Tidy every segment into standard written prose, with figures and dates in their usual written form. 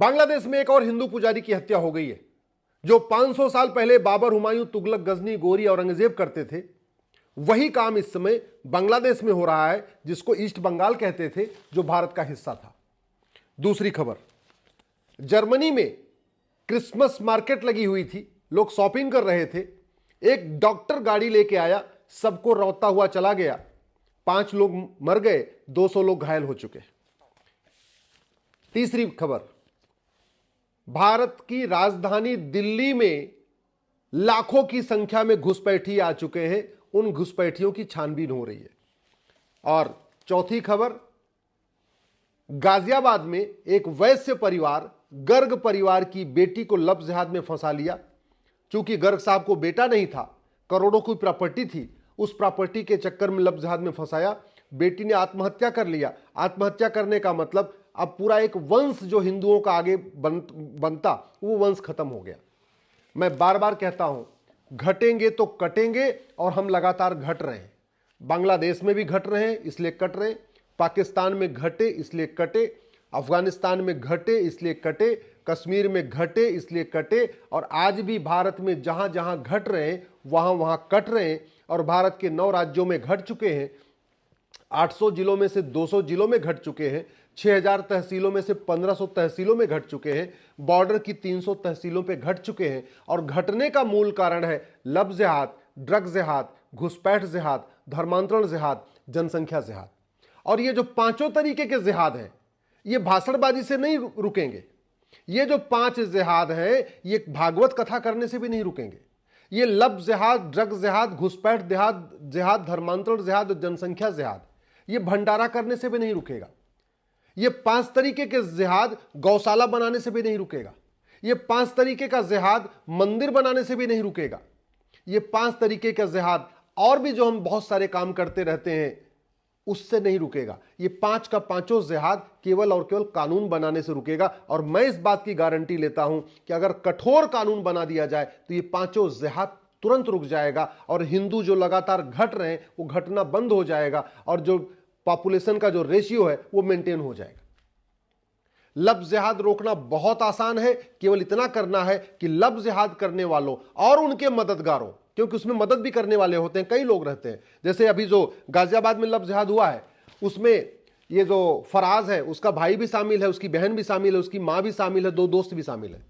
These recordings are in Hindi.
बांग्लादेश में एक और हिंदू पुजारी की हत्या हो गई है। जो 500 साल पहले बाबर, हुमायूं, तुगलक, गजनी, गोरी, औरंगजेब करते थे, वही काम इस समय बांग्लादेश में हो रहा है, जिसको ईस्ट बंगाल कहते थे, जो भारत का हिस्सा था। दूसरी खबर, जर्मनी में क्रिसमस मार्केट लगी हुई थी, लोग शॉपिंग कर रहे थे। एक डॉक्टर गाड़ी लेके आया, सबको रौंदता हुआ चला गया। 5 लोग मर गए, 200 लोग घायल हो चुके। तीसरी खबर, भारत की राजधानी दिल्ली में लाखों की संख्या में घुसपैठी आ चुके हैं। उन घुसपैठियों की छानबीन हो रही है। और चौथी खबर, गाजियाबाद में एक वैश्य परिवार, गर्ग परिवार की बेटी को लव जिहाद में फंसा लिया। चूंकि गर्ग साहब को बेटा नहीं था, करोड़ों की प्रॉपर्टी थी, उस प्रॉपर्टी के चक्कर में लव जिहाद में फंसाया। बेटी ने आत्महत्या कर लिया। आत्महत्या करने का मतलब अब पूरा एक वंश जो हिंदुओं का आगे बनता, वो वंश खत्म हो गया। मैं बार बार कहता हूं, घटेंगे तो कटेंगे, और हम लगातार घट रहे हैं। बांग्लादेश में भी घट रहे हैं, इसलिए कट रहे हैं। पाकिस्तान में घटे इसलिए कटे, अफगानिस्तान में घटे इसलिए कटे, कश्मीर में घटे इसलिए कटे, और आज भी भारत में जहां जहां घट रहे हैं वहां वहां कट रहे हैं। और भारत के 9 राज्यों में घट चुके हैं। 800 जिलों में से 200 जिलों में घट चुके हैं। 6000 तहसीलों में से 1500 तहसीलों में घट चुके हैं। बॉर्डर की 300 तहसीलों पे घट चुके हैं। और घटने का मूल कारण है लव जिहाद, ड्रग जिहाद, घुसपैठ जिहाद, धर्मांतरण जिहाद, जनसंख्या जिहाद। और ये जो 5 तरीके के जिहाद हैं, ये भाषणबाजी से नहीं रुकेंगे। ये जो 5 जिहाद हैं, ये भागवत कथा करने से भी नहीं रुकेंगे। ये लव जिहाद, ड्रग जिहाद, घुसपैठ जिहाद, धर्मांतरण जिहाद और जनसंख्या जिहाद, ये भंडारा करने से भी नहीं रुकेगा। ये 5 तरीके के जिहाद गौशाला बनाने से भी नहीं रुकेगा। ये 5 तरीके का जिहाद मंदिर बनाने से भी नहीं रुकेगा। ये 5 तरीके का जिहाद और भी जो हम बहुत सारे काम करते रहते हैं, उससे नहीं रुकेगा। ये 5 का 5 जिहाद केवल और केवल कानून बनाने से रुकेगा। और मैं इस बात की गारंटी लेता हूं कि अगर कठोर कानून बना दिया जाए तो ये 5 जिहाद तुरंत रुक जाएगा, और हिंदू जो लगातार घट रहे हैं वो घटना बंद हो जाएगा, और जो पॉपुलेशन का जो रेशियो है वो मेंटेन हो जाएगा। लव जिहाद रोकना बहुत आसान है। केवल इतना करना है कि लव जिहाद करने वालों और उनके मददगारों, क्योंकि उसमें मदद भी करने वाले होते हैं, कई लोग रहते हैं। जैसे अभी जो गाजियाबाद में लव जिहाद हुआ है, उसमें ये जो फराज है, उसका भाई भी शामिल है, उसकी बहन भी शामिल है, उसकी मां भी शामिल है, 2 दोस्त भी शामिल है।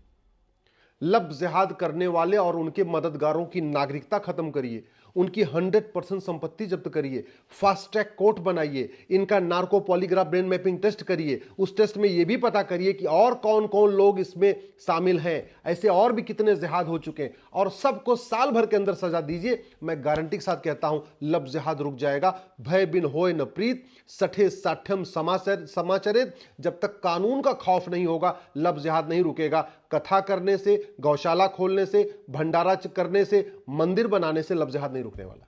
लव जिहाद करने वाले और उनके मददगारों की नागरिकता खत्म करिए, उनकी 100% संपत्ति जब्त करिए, फास्ट ट्रैक कोर्ट बनाइए, इनका narco polygraph brain mapping test करिए। उस टेस्ट में यह भी पता करिए कि और कौन कौन लोग इसमें शामिल हैं, ऐसे और भी कितने जिहाद हो चुके हैं, और सबको साल भर के अंदर सजा दीजिए। मैं गारंटी के साथ कहता हूं लव जिहाद रुक जाएगा। भय बिन होए न प्रीत, सठे साठ्यम समाचरित। जब तक कानून का खौफ नहीं होगा, लव जिहाद नहीं रुकेगा। कथा करने से, गौशाला खोलने से, भंडारा करने से, मंदिर बनाने से लव जिहाद नहीं रुकने वाला।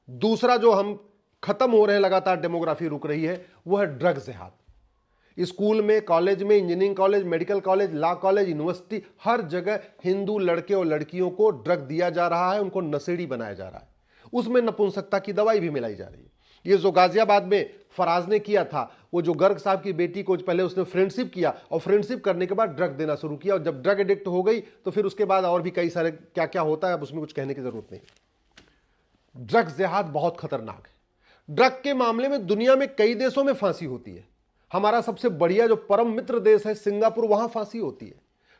दूसरा जो हम खत्म हो रहे हैं, लगातार डेमोग्राफी रुक रही है, वो है ड्रग जिहाद। स्कूल में, कॉलेज में, engineering college, medical college, law college, university, हर जगह हिंदू लड़के और लड़कियों को ड्रग दिया जा रहा है, उनको नशेड़ी बनाया जा रहा है। उसमें नपुंसकता की दवाई भी मिलाई जा रही है। ये जो गाजियाबाद में फराज ने किया था, वो जो गर्ग साहब की बेटी को पहले उसने फ्रेंडशिप किया, और फ्रेंडशिप करने के बाद ड्रग देना शुरू किया, और जब ड्रग एडिक्ट हो गई तो फिर उसके बाद और भी कई सारे क्या क्या होता है, अब उसमें कुछ कहने की जरूरत नहीं। ड्रग जिहाद बहुत खतरनाक है। ड्रग के मामले में दुनिया में कई देशों में फांसी होती है। हमारा सबसे बढ़िया जो परम मित्र देश है सिंगापुर, वहां फांसी होती है।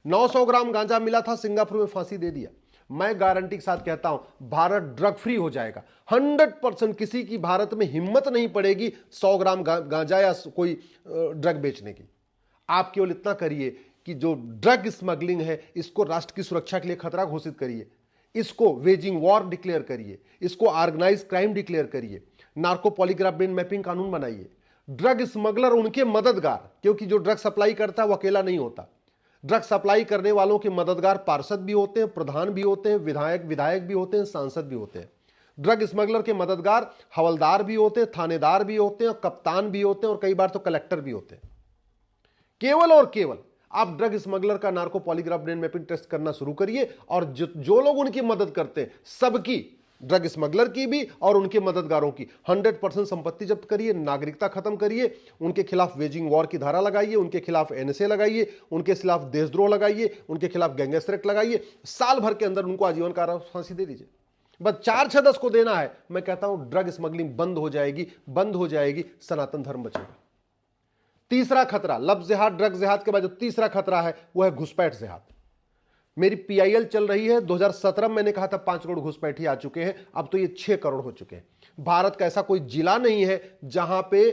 900 ग्राम गांजा मिला था, सिंगापुर में फांसी दे दिया। मैं गारंटी के साथ कहता हूं भारत ड्रग फ्री हो जाएगा 100%। किसी की भारत में हिम्मत नहीं पड़ेगी 100 ग्राम गांजा या कोई ड्रग बेचने की। आप केवल इतना करिए कि जो ड्रग स्मगलिंग है, इसको राष्ट्र की सुरक्षा के लिए खतरा घोषित करिए, इसको वेजिंग वॉर डिक्लेयर करिए, इसको ऑर्गेनाइज क्राइम डिक्लेयर करिए, नार्को पॉलीग्राफ ब्रेन मैपिंग कानून बनाइए। ड्रग स्मगलर, उनके मददगार, क्योंकि जो ड्रग सप्लाई करता है वो अकेला नहीं होता। ड्रग सप्लाई करने वालों के मददगार पार्षद भी होते हैं, प्रधान भी होते हैं, विधायक भी होते हैं, सांसद भी होते हैं। ड्रग स्मगलर के मददगार हवलदार भी होते हैं, थानेदार भी होते हैं, और कप्तान भी होते हैं, और कई बार तो कलेक्टर भी होते हैं। केवल और केवल आप ड्रग स्मगलर का narco polygraph brain mapping test करना शुरू करिए, और जो लोग उनकी मदद करते हैं सबकी ड्रग स्मगलर की भी और उनके मददगारों की। 100% संपत्ति जब्त करिए, नागरिकता खत्म करिए, उनके खिलाफ वेजिंग वॉर की धारा लगाइए, उनके खिलाफ एनएसए लगाइए, उनके खिलाफ देशद्रोह लगाइए, उनके खिलाफ गैंगस्टर एक्ट लगाइए। साल भर के अंदर उनको आजीवन कारावास फांसी दे दीजिए। बस 4-6-10 को देना है। मैं कहता हूं ड्रग स्मगलिंग बंद हो जाएगी, बंद हो जाएगी, सनातन धर्म बचेगा। तीसरा खतरा, लफ्ज जिहाद ड्रग जिहाद के बाद जो तीसरा खतरा है वो है घुसपैठ जिहाद। मेरी पीआईएल चल रही है, 2017 में मैंने कहा था 5 करोड़ घुसपैठी आ चुके हैं, अब तो ये 6 करोड़ हो चुके हैं। भारत का ऐसा कोई जिला नहीं है जहां पे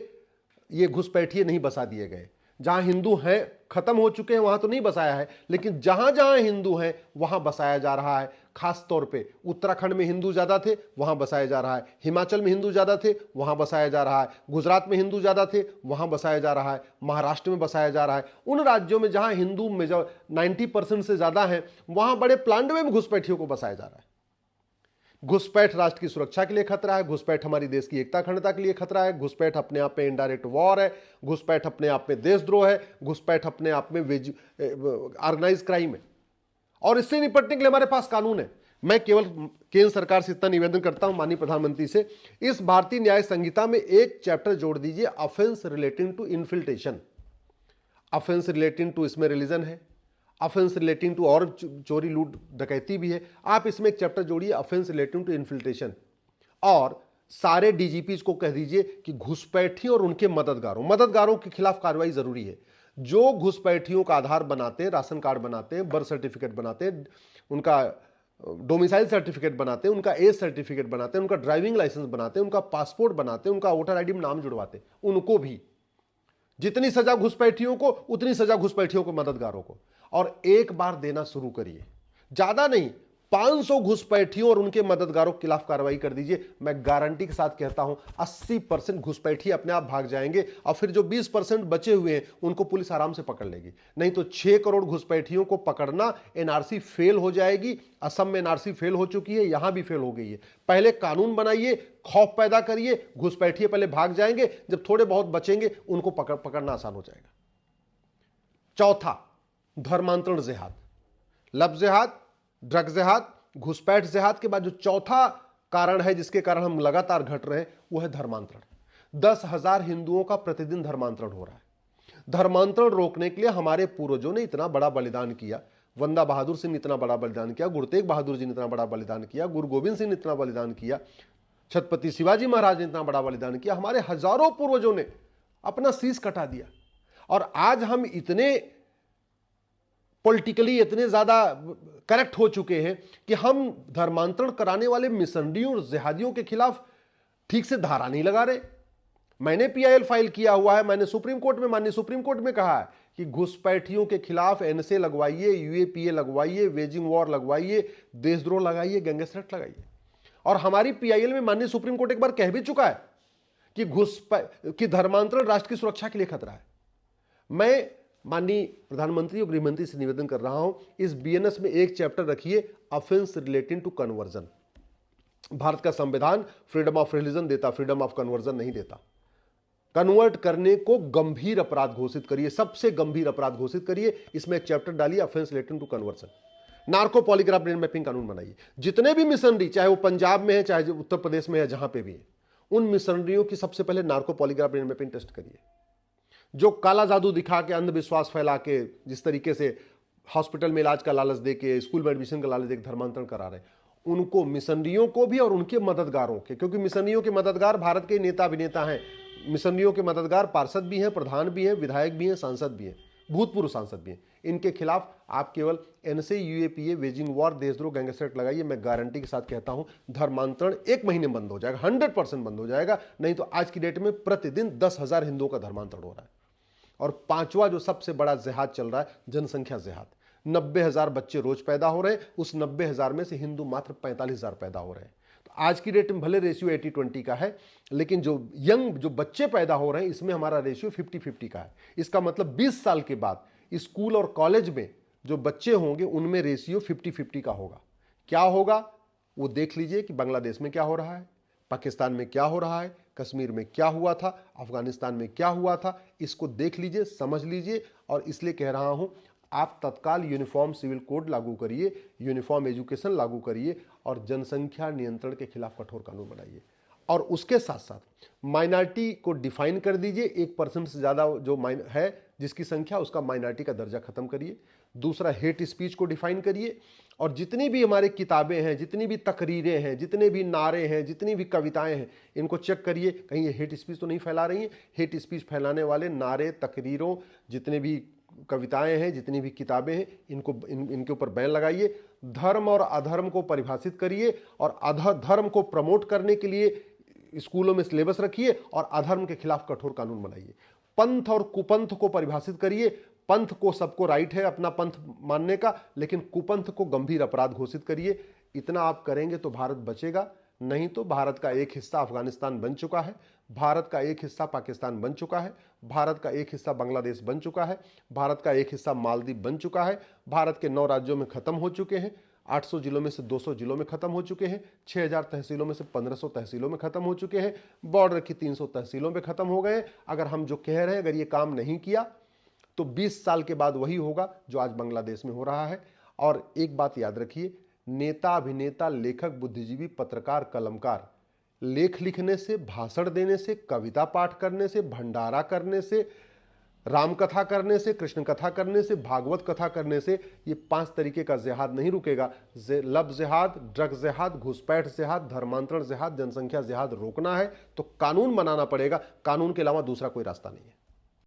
ये घुसपैठिए नहीं बसा दिए गए। जहां हिंदू हैं, खत्म हो चुके हैं, वहां तो नहीं बसाया है, लेकिन जहां जहां हिंदू हैं वहां बसाया जा रहा है। खास तौर पे उत्तराखंड में हिंदू ज्यादा थे, वहां बसाया जा रहा है। हिमाचल में हिंदू ज्यादा थे, वहां बसाया जा रहा है। गुजरात में हिंदू ज्यादा थे, वहां बसाया जा रहा है। महाराष्ट्र में बसाया जा रहा है। उन राज्यों में जहां हिंदू 90% से ज्यादा है, वहां बड़े प्लांट में घुसपैठियों को बसाया जा रहा है। घुसपैठ राष्ट्र की सुरक्षा के लिए खतरा है, घुसपैठ हमारी देश की एकता अखंडता के लिए खतरा है, घुसपैठ अपने आप में इनडायरेक्ट वॉर है, घुसपैठ अपने आप में देशद्रोह है, घुसपैठ अपने आप में ऑर्गेनाइज क्राइम है। और इससे निपटने के लिए हमारे पास कानून है। मैं केवल केंद्र सरकार से इतना निवेदन करता हूं, माननीय प्रधानमंत्री से, इस भारतीय न्याय संहिता में एक चैप्टर जोड़ दीजिए, offence relating to infiltration. Offence relating to, इसमें रिलीजन है, ऑफेंस रिलेटिंग टू और चोरी लूट डकैती भी है। आप इसमें एक चैप्टर जोड़िए, ऑफेंस रिलेटिंग टू इन्फिल्ट्रेशन। और सारे डीजीपीज को कह दीजिए कि घुसपैठी और उनके मददगारों के खिलाफ कार्रवाई जरूरी है। जो घुसपैठियों का आधार बनाते हैं, राशन कार्ड बनाते हैं, बर्थ सर्टिफिकेट बनाते हैं, उनका डोमिसाइल सर्टिफिकेट बनाते हैं, उनका एज सर्टिफिकेट बनाते हैं, उनका ड्राइविंग लाइसेंस बनाते हैं, उनका पासपोर्ट बनाते हैं, उनका वोटर आईडी में नाम जुड़वाते हैं, उनको भी जितनी सजा घुसपैठियों को, उतनी सजा घुसपैठियों को, मददगारों को। और एक बार देना शुरू करिए, ज्यादा नहीं, 500 घुसपैठियों और उनके मददगारों के खिलाफ कार्रवाई कर दीजिए। मैं गारंटी के साथ कहता हूं 80% घुसपैठी अपने आप भाग जाएंगे, और फिर जो 20% बचे हुए हैं उनको पुलिस आराम से पकड़ लेगी। नहीं तो 6 करोड़ घुसपैठियों को पकड़ना, एनआरसी फेल हो जाएगी। असम में एनआरसी फेल हो चुकी है, यहां भी फेल हो गई है। पहले कानून बनाइए, खौफ पैदा करिए, घुसपैठिए पहले भाग जाएंगे, जब थोड़े बहुत बचेंगे उनको पकड़ना आसान हो जाएगा। चौथा, धर्मांतरण जिहाद। लफ्ज जिहाद, ड्रग जिहाद, घुसपैठ जिहाद के बाद जो चौथा कारण है जिसके कारण हम लगातार घट रहे हैं, वो है धर्मांतरण। 10,000 हिंदुओं का प्रतिदिन धर्मांतरण हो रहा है। धर्मांतरण रोकने के लिए हमारे पूर्वजों ने इतना बड़ा बलिदान किया। वंदा बहादुर सिंह ने इतना बड़ा बलिदान किया, गुरु तेग बहादुर जी ने इतना बड़ा बलिदान किया, गुरु गोविंद सिंह ने इतना बलिदान किया, छत्रपति शिवाजी महाराज ने इतना बड़ा बलिदान किया। हमारे हजारों पूर्वजों ने अपना शीश कटा दिया। और आज हम इतने पॉलिटिकली इतने ज्यादा करेक्ट हो चुके हैं कि हम धर्मांतरण कराने वाले मिशनरियों और जिहादियों के खिलाफ ठीक से धारा नहीं लगा रहे। मैंने पीआईएल फाइल किया हुआ है, मैंने सुप्रीम कोर्ट में, माननीय सुप्रीम कोर्ट में कहा है कि घुसपैठियों के खिलाफ एनएसए लगवाइए, यूएपीए लगवाइए, वेजिंग वॉर लगवाइए, देशद्रोह लगाइए, गैंगस्टर एक्ट लगाइए। और हमारी पीआईएल में माननीय सुप्रीम कोर्ट एक बार कह भी चुका है कि धर्मांतरण राष्ट्र की सुरक्षा के लिए खतरा है। मैं माननीय प्रधानमंत्री और गृहमंत्री से निवेदन कर रहा हूं, इस बीएनएस में एक चैप्टर रखिए, offence relating to conversion. Bharat का संविधान फ्रीडम ऑफ रिलीजन देता, फ्रीडम ऑफ कन्वर्जन नहीं देता। कन्वर्ट करने को गंभीर अपराध घोषित करिए, सबसे गंभीर अपराध घोषित करिए। इसमें एक चैप्टर डालिए, offence relating to conversion. Narco polygraph brain mapping कानून बनाइए। जितने भी मिशनरी, चाहे वो पंजाब में है, चाहे उत्तर प्रदेश में है, जहां पे भी है, उन मिशनरियों की सबसे पहले narco polygraph brain mapping test करिए। जो काला जादू दिखा के, अंधविश्वास फैला के, जिस तरीके से हॉस्पिटल में इलाज का लालच दे के, स्कूल में एडमिशन का लालच दे के धर्मांतरण करा रहे, उनको, मिशनरियों को भी और उनके मददगारों के, क्योंकि मिशनरियों के मददगार भारत के नेता अभिनेता हैं। मिशनरियों के मददगार पार्षद भी हैं, प्रधान भी हैं, विधायक भी हैं, सांसद भी हैं, भूतपूर्व सांसद भी हैं। इनके खिलाफ आप केवल एनएसए, यूएपीए, वेजिंग वॉर, देशद्रोह, गैंगस्टर एक्ट लगाइए। मैं गारंटी के साथ कहता हूं धर्मांतरण 1 महीने बंद हो जाएगा, 100% बंद हो जाएगा। नहीं तो आज की डेट में प्रतिदिन 10,000 हिंदुओं का धर्मांतरण हो रहा है। और पांचवा जो सबसे बड़ा जिहाद चल रहा है, जनसंख्या जिहाद। 90,000 बच्चे रोज पैदा हो रहे हैं, उस 90,000 में से हिंदू मात्र 45,000 पैदा हो रहे हैं। तो आज की डेट में भले रेशियो 80-20 का है, लेकिन जो बच्चे पैदा हो रहे हैं, इसमें हमारा रेशियो 50-50 का है। इसका मतलब 20 साल के बाद स्कूल और कॉलेज में जो बच्चे होंगे, उनमें रेशियो 50-50 का होगा। क्या होगा वो देख लीजिए कि बांग्लादेश में क्या हो रहा है, पाकिस्तान में क्या हो रहा है, कश्मीर में क्या हुआ था, अफगानिस्तान में क्या हुआ था। इसको देख लीजिए, समझ लीजिए। और इसलिए कह रहा हूं, आप तत्काल यूनिफॉर्म सिविल कोड लागू करिए, यूनिफॉर्म एजुकेशन लागू करिए और जनसंख्या नियंत्रण के खिलाफ कठोर कानून बनाइए। और उसके साथ साथ माइनॉरिटी को डिफाइन कर दीजिए, 1% से ज़्यादा जो है जिसकी संख्या, उसका माइनॉरिटी का दर्जा खत्म करिए। दूसरा, हेट स्पीच को डिफाइन करिए और जितनी भी हमारी किताबें हैं, जितनी भी तकरीरें हैं, जितने भी नारे हैं, जितनी भी कविताएं हैं, इनको चेक करिए कहीं ये हेट स्पीच तो नहीं फैला रही हैं। हेट स्पीच फैलाने वाले नारे, तकरीरों, जितने भी कविताएं हैं, जितनी भी किताबें हैं, इनके ऊपर बैन लगाइए। धर्म और अधर्म को परिभाषित करिए और धर्म को प्रमोट करने के लिए स्कूलों में सिलेबस रखिए और अधर्म के खिलाफ कठोर कानून बनाइए। पंथ और कुपंथ को परिभाषित करिए। पंथ को सबको राइट है अपना पंथ मानने का, लेकिन कुपंथ को गंभीर अपराध घोषित करिए। इतना आप करेंगे तो भारत बचेगा, नहीं तो भारत का एक हिस्सा अफगानिस्तान बन चुका है, भारत का एक हिस्सा पाकिस्तान बन चुका है, भारत का एक हिस्सा बांग्लादेश बन चुका है, भारत का एक हिस्सा मालदीव बन चुका है, भारत के 9 राज्यों में खत्म हो चुके हैं, 800 जिलों में से 200 जिलों में खत्म हो चुके हैं, 6000 तहसीलों में से 1500 तहसीलों में खत्म हो चुके हैं, बॉर्डर की 300 तहसीलों में खत्म हो गए। अगर हम जो कह रहे हैं, अगर ये काम नहीं किया तो 20 साल के बाद वही होगा जो आज बांग्लादेश में हो रहा है। और एक बात याद रखिए, नेता, अभिनेता, लेखक, बुद्धिजीवी, पत्रकार, कलमकार लेख लिखने से, भाषण देने से, कविता पाठ करने से, भंडारा करने से, राम कथा करने से, कृष्ण कथा करने से, भागवत कथा करने से ये 5 तरीके का जिहाद नहीं रुकेगा। लब जिहाद, ड्रग जिहाद, घुसपैठ जिहाद, धर्मांतरण जिहाद, जनसंख्या जिहाद रोकना है तो कानून बनाना पड़ेगा। कानून के अलावा दूसरा कोई रास्ता नहीं है।